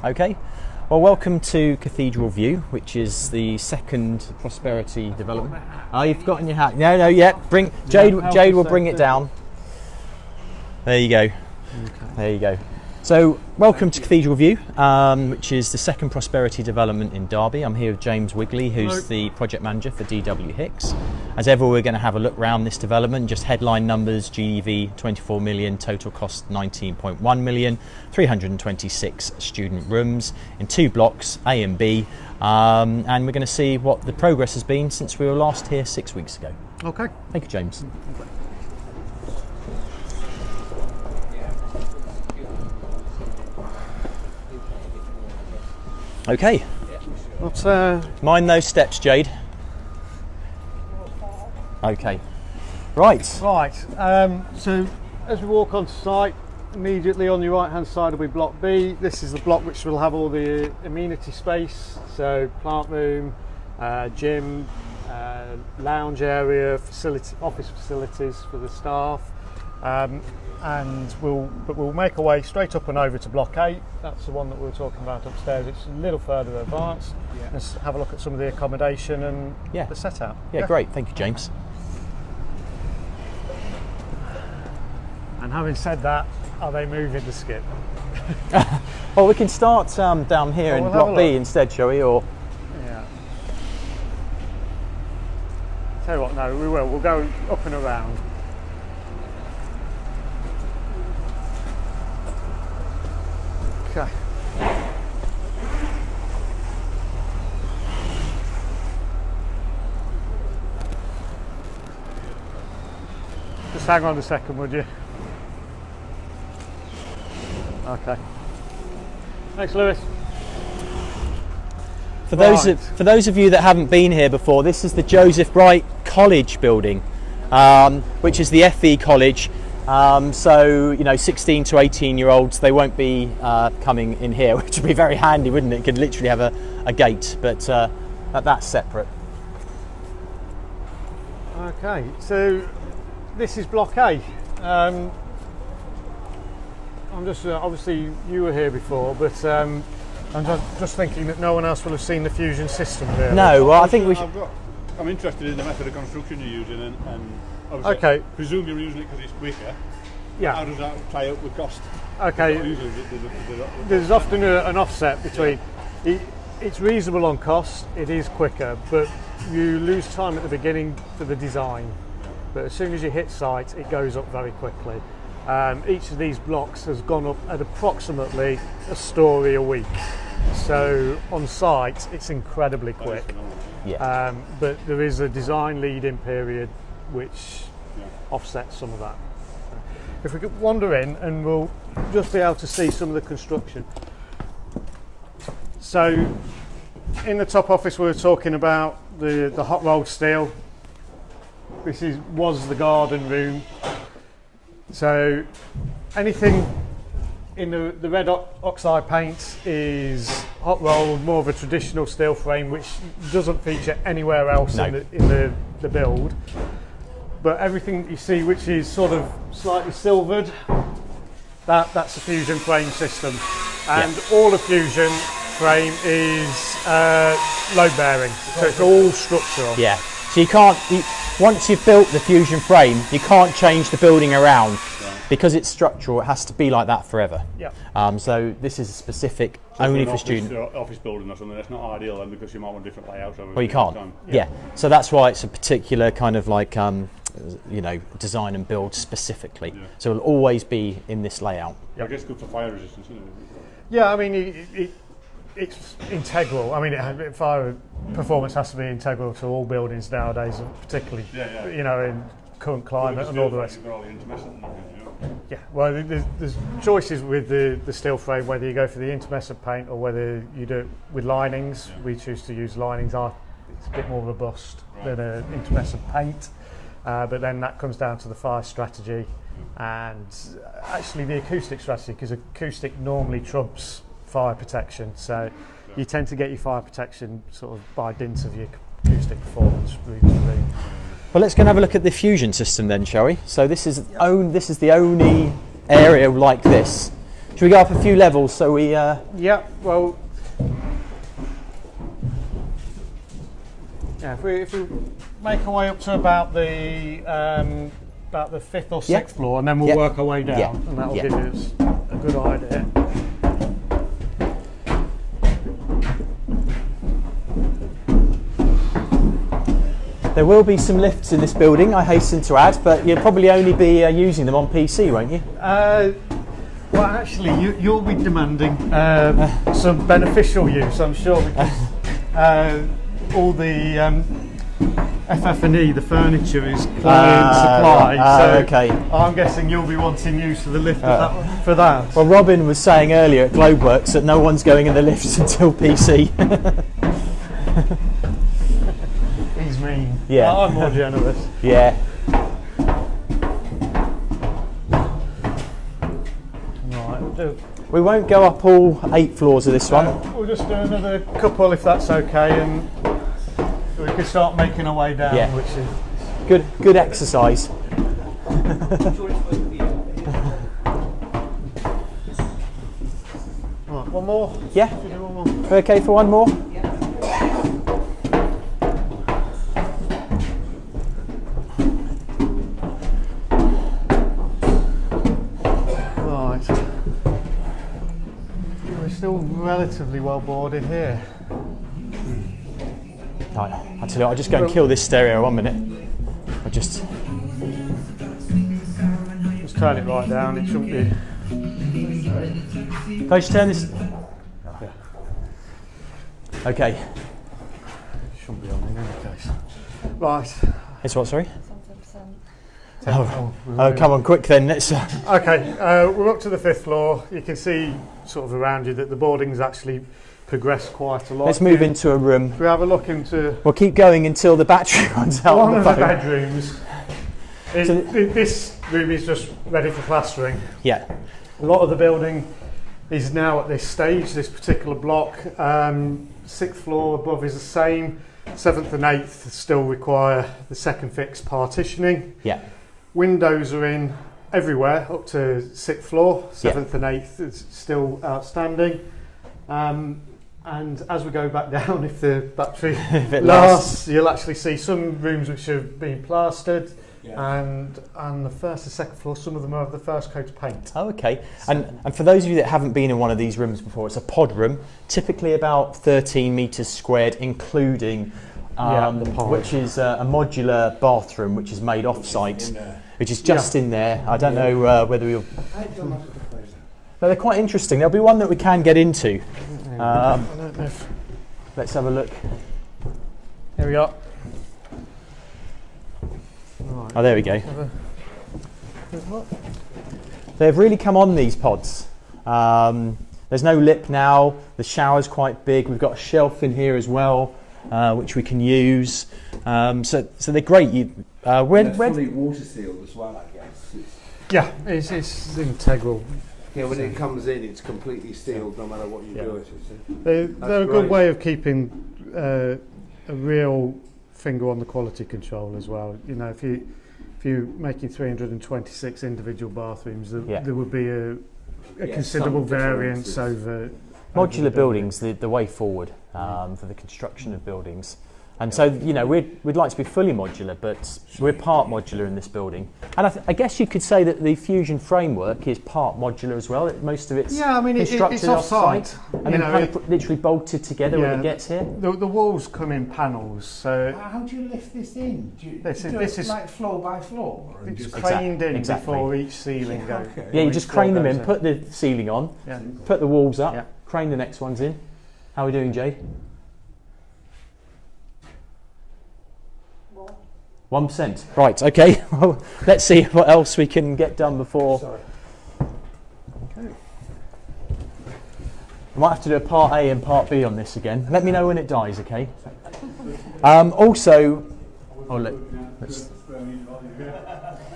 Okay, well, welcome to Cathedral View, which is the second prosperity development. Oh, you've got in your hat. No, yeah. Bring Jade will bring it down. There you go. Okay. There you go. So, welcome to Cathedral View, which is the second prosperity development in Derby. I'm here with James Wigley, who's the project manager for DW Hicks. As ever, we're going to have a look around this development. Just headline numbers: GDV 24 million, total cost 19.1 million, 326 student rooms in 2 blocks, A and B, and we're going to see what the progress has been since we were last here 6 weeks ago. Okay. Thank you, James. Okay. Let's mind those steps, Jade. Okay. Right. So as we walk onto site, immediately on your right hand side will be block B. This is the block which will have all the amenity space, so plant room, gym, lounge area, office facilities for the staff. And we'll make our way straight up and over to block 8. That's the one that we were talking about upstairs. It's a little further advanced. Yeah. Let's have a look at some of the accommodation and the setup. Yeah, great. Thank you, James. And having said that, are they moving the skip? Well, we can start down here in block B instead, shall we? Or tell you what, no, we will. We'll go up and around. Okay. Just hang on a second, would you? Okay. Thanks, Lewis. For those of you that haven't been here before, this is the Joseph Bright College building, which is the FE college. So, 16 to 18-year-olds, they won't be coming in here, which would be very handy, wouldn't it? It could literally have a gate, but that's separate. Okay, so this is block A. I'm just obviously you were here before, but I'm just thinking that no one else will have seen the fusion system here. No, well, I think we should. I'm interested in the method of construction you're using, and obviously, presume you're using it because it's quicker. Yeah. How does that tie up with cost? Okay. There's often an offset between. It's reasonable on cost. It is quicker, but you lose time at the beginning for the design. But as soon as you hit site, it goes up very quickly. Each of these blocks has gone up at approximately a story a week. So on site, it's incredibly quick. Yeah. But there is a design lead-in period which offsets some of that. If we could wander in, and we'll just be able to see some of the construction. So in the top office we were talking about the hot rolled steel. This was the garden room. So anything in the red oxide paint is hot rolled, more of a traditional steel frame, which doesn't feature anywhere else in the build. But everything that you see, which is sort of slightly silvered, that's a fusion frame system, and all the fusion frame is load bearing, so it's all structural. Yeah. So you can't. Once you've built the fusion frame, you can't change the building around. Because it's structural, it has to be like that forever. Yeah. So this is specific only for students. Office building or something, that's not ideal then, because you might want different layouts. Well, you can't. Yeah. So that's why it's a particular kind of like design and build specifically. Yeah. So it'll always be in this layout. I guess good for fire resistance, isn't it? Yeah, I mean it's integral. I mean, fire performance has to be integral to all buildings nowadays, particularly in current climate and all the rest. Yeah, well, there's choices with the steel frame, whether you go for the intermescent paint or whether you do it with linings. Yeah. We choose to use linings. It's a bit more robust than an intermescent paint, but then that comes down to the fire strategy and actually the acoustic strategy, because acoustic normally trumps fire protection. So you tend to get your fire protection sort of by dint of your acoustic performance room to room. Well, let's go and have a look at the fusion system then, shall we? So this is the only area like this Should we go up a few levels so we... Yeah, well... Yeah, if we make our way up to about the 5th or 6th floor, and then we'll work our way down, and that'll give us a good idea. There will be some lifts in this building, I hasten to add, but you'll probably only be using them on PC, won't you? Well, actually, you'll be demanding some beneficial use, I'm sure, because all the FF&E, the furniture, is client supply. So okay. I'm guessing you'll be wanting use of the lift for that. Well, Robin was saying earlier at Globeworks that no one's going in the lifts until PC. He's mean. Yeah. I'm more generous. Yeah. Right, we won't go up all 8 floors of this one. We'll just do another couple if that's okay, and we can start making our way down, which is good exercise. Right, one more? Yeah. Should we do one more? Okay for one more? Right. We're still relatively well boarded here. Right, I tell you what, I'll just go and kill this stereo 1 minute. I'll just turn it right down, it shouldn't be. Can I just turn this? Yeah. Okay. Shouldn't be on in any case. Right. It's what, sorry? 10%. Oh, come on, quick then. Let's. Okay, we're up to the 5th floor. You can see sort of around you that the boarding's actually progressed quite a lot. Let's move into a room. If we have a look into... We'll keep going until the battery runs out. One of the bedrooms. This room is just ready for plastering. Yeah. A lot of the building is now at this stage, this particular block. 6th floor above is the same. 7th and 8th still require the second fix partitioning. Yeah. Windows are in everywhere up to 6th floor. 7th and 8th is still outstanding. And as we go back down, if the battery lasts, you'll actually see some rooms which have been plastered, and the 1st and 2nd floor, some of them are the first coat of paint. Oh, okay. And for those of you that haven't been in one of these rooms before, it's a pod room, typically about 13 metres squared, including which is a modular bathroom, which is made off-site, which is just in there. I don't know whether we'll... No, they're quite interesting. There'll be one that we can get into. I don't know if... Let's have a look. Here we are. Right. Oh, there we go. They've really come on, these pods. There's no lip now. The shower's quite big. We've got a shelf in here as well, which we can use. So they're great. They're fully water sealed as well, I guess. It's integral. Yeah, when it comes in, it's completely sealed, no matter what you do it. They're a good way of keeping a real finger on the quality control as well. You know, if you're making 326 individual bathrooms, there would be a considerable variance over modular buildings. The way forward for the construction of buildings. And so, you know, we'd like to be fully modular, but we're part modular in this building. And I guess you could say that the Fusion framework is part modular as well. Most of it's constructed it's off-site. And then kind of literally bolted together when it gets here. The walls come in panels. So how do you lift this in? Do you this do is like floor by floor? Or it's craned in before each ceiling goes. Yeah, you just crane them in, put the ceiling on, put the walls up, crane the next ones in. How are we doing, Jay? 1%. Right, okay. Well, let's see what else we can get done before. Okay. I might have to do a part A and part B on this again. Let me know when it dies, okay? Also,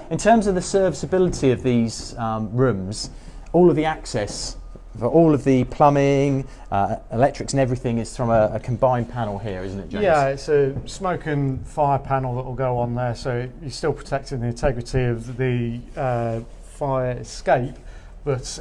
in terms of the serviceability of these rooms, all of the access for all of the plumbing, electrics and everything is from a combined panel here, isn't it, James? Yeah, it's a smoke and fire panel that will go on there, so you're still protecting the integrity of the fire escape, But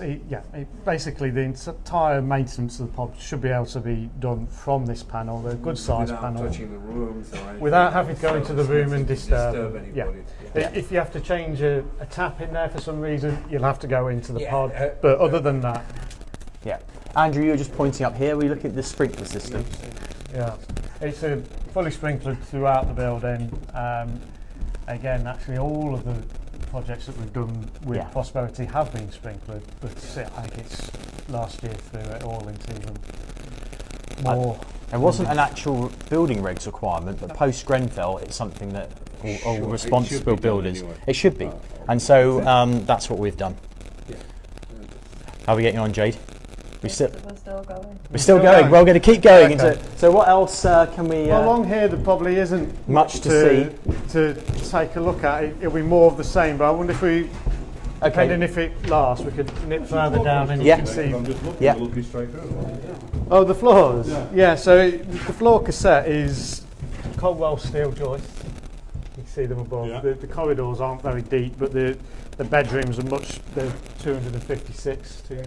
basically the entire maintenance of the pod should be able to be done from this panel. They're a good size Without panel. touching the rooms or anything. Without having to go into the room and disturb anybody. If you have to change a tap in there for some reason, you'll have to go into the pod. But other than that, Yeah. Andrew, you were just pointing up here. We're looking at the sprinkler system. yeah, it's fully sprinkled throughout the building. Again, actually, all of the projects that we've done with Prosperity have been sprinkled, but I think it's last year through it all into even more. There wasn't an actual building regs requirement, but post Grenfell, it's something that all responsible builders, it should be. And so that's what we've done. Yeah. How are we getting on, Jade? We're still going. We're still going. We're going to keep going. Okay. So what else can we... Well, along here there probably isn't much to take a look at. It'll be more of the same, but I wonder if we, depending if it lasts, we could nip further down and you can see. Looking straight through. Oh, the floors? Yeah, so the floor cassette is Coldwell steel joist. You can see them above. Yeah. The corridors aren't very deep, but the bedrooms are they're 256 to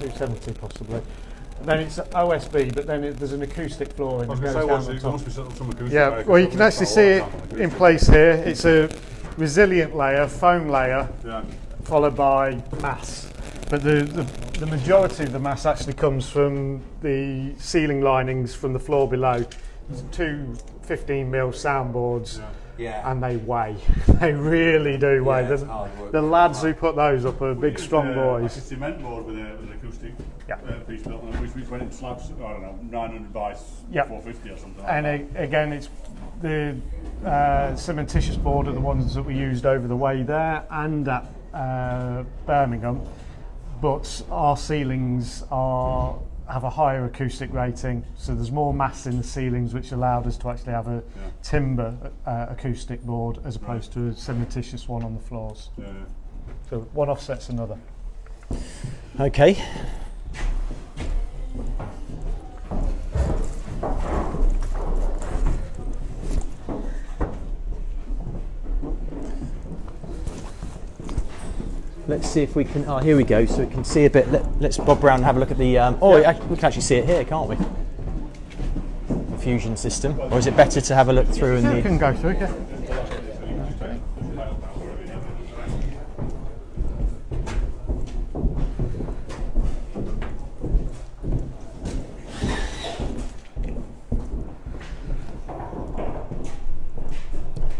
270 possibly. And then it's OSB, but then there's an acoustic flooring that goes down the top. Some acoustic. Yeah, well you can actually see it in place here. It's a resilient layer, foam layer, followed by mass. But the majority of the mass actually comes from the ceiling linings from the floor below. There's two 15mm soundboards. And they weigh. They really do weigh. The lads who put those up are big, strong boys. Like a cement board with an acoustic piece built on it, which went in slabs, I don't know, 900 by 450 or something. And again, it's the cementitious board are the ones that we used over the way there and at Birmingham. But our ceilings have a higher acoustic rating, so there's more mass in the ceilings, which allowed us to actually have a timber acoustic board as opposed to a cementitious one on the floors. So one offsets another. Okay. Let's see if we can. Oh, here we go. So we can see a bit. Let's bob round and have a look at the. We can actually see it here, can't we? The fusion system. Or is it better to have a look through and You can go through, yeah.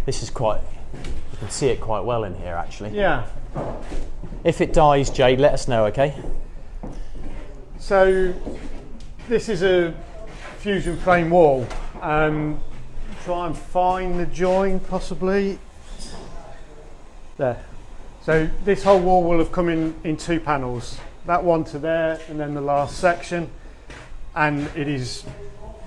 This is quite. You can see it quite well in here, actually. Yeah. If it dies, Jade, let us know, okay? So this is a fusion frame wall. Try and find the join, possibly. There. So this whole wall will have come in two panels. That one to there, and then the last section. And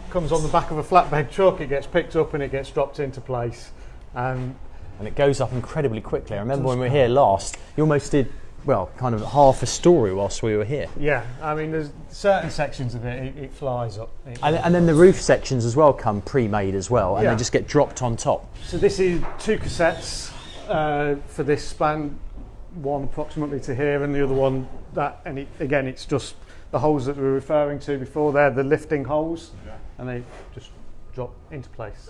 comes on the back of a flatbed truck. It gets picked up and it gets dropped into place. And it goes up incredibly quickly. I remember when we were here last, you almost did, well, kind of half a story whilst we were here. Yeah, I mean, there's certain sections of it flies up. And then the roof sections as well come pre-made as well, and they just get dropped on top. So this is two cassettes for this span, one approximately to here, and the other one again, it's just the holes that we were referring to before. They're the lifting holes, and they just drop into place.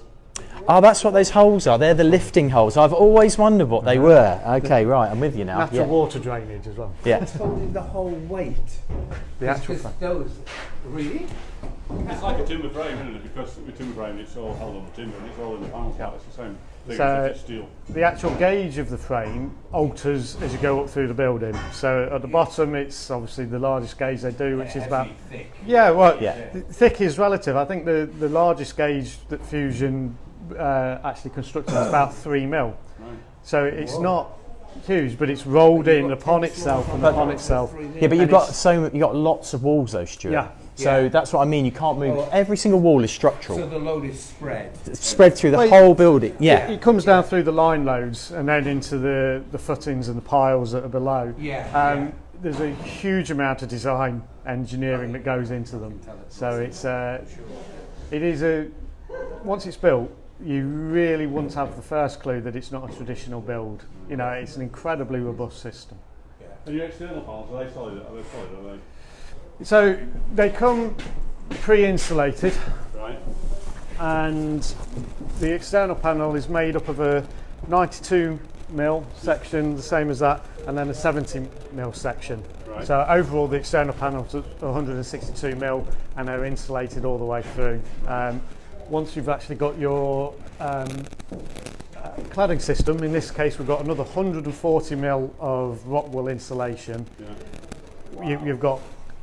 Oh, that's what those holes are. They're the lifting holes. I've always wondered what they were. Okay, right, I'm with you now. Natural water drainage as well. Yeah. It's holding the whole weight. The actual frame. Really? It's like a timber frame, isn't it? Because with timber frame, it's all held on the timber and it's all in the panels. It's the same thing, So it's steel. the actual gauge of the frame alters as you go up through the building. So at the bottom, it's obviously the largest gauge they do, which is about thick. Thick is relative. I think the largest gauge that Fusion actually constructed is about 3mm. Right. So it's not huge, but it's rolled in upon itself and upon itself. Yeah, but you've got lots of walls though, Stuart. Yeah. So that's what I mean. You can't move. Every single wall is structural. So the load is spread. It's spread through the whole building. Yeah. It comes down through the line loads and then into the footings and the piles that are below. There's a huge amount of design engineering that goes into them. So once it's built, you really wouldn't have the first clue that it's not a traditional build. You know, it's an incredibly robust system. And your external panels, are they solid? Are they solid? Are they? So they come pre-insulated, Right. and the external panel is made up of a 92mm section, the same as that, and then a 70mm section. Right. So overall, the external panels are 162mm, and they're insulated all the way through. Once you've actually got your cladding system, in this case we've got another 140mm of rock wool insulation. Yeah. You've got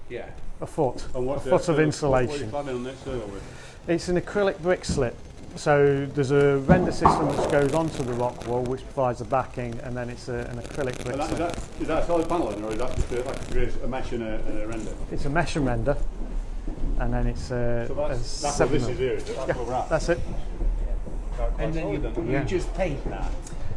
Yeah. a foot, And a foot of insulation. What are you cladding on the external with? It's an acrylic brick slip. So there's a render system which goes onto the rock wall, which provides the backing, and then it's an acrylic brick And slip. is that a solid panel then, or is that just a mesh and a render? It's a mesh and render, and then it's a, So that's what 7 this is here, is it? That's what we're at. That's it. And then you just paint that.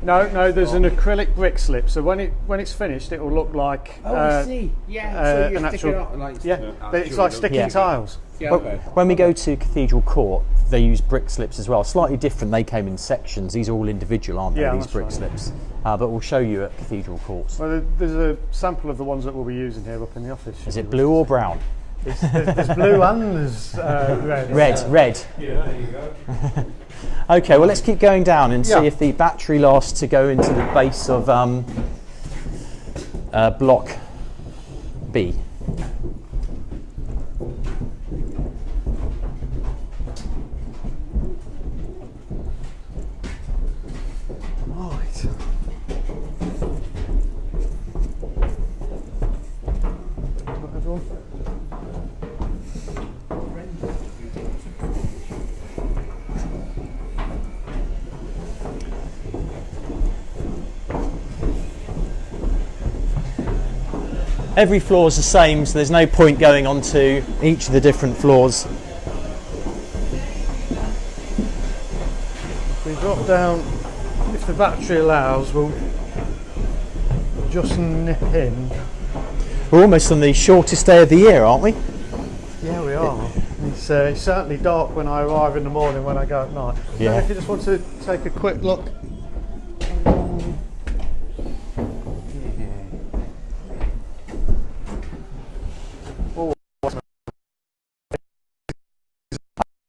No, there's an acrylic brick slip. So when it's finished, it will look like I see. Yeah, so you an stick actual. it up like. Yeah, it's like sticking Yeah. tiles. Yeah, Well, okay. when we go to Cathedral Court, they use brick slips as well. Slightly different. They came in sections. These are all individual, aren't they? Yeah, These that's brick right. slips. But we'll show you at Cathedral Court. Well, there's a sample of the ones that we'll be using here up in the office. Is it blue or brown? There's blue and there's red. Red. Yeah, there you go. Okay, well let's keep going down and see Yeah. if the battery lasts to go into the base of block B. Right. Got everyone? Every floor is the same, so there's no point going on to each of the different floors. If we drop down, if the battery allows, we'll just nip in. We're almost on the shortest day of the year, aren't we? Yeah, we are. It's certainly dark when I arrive in the morning, when I go at night. Yeah. So if you just want to take a quick look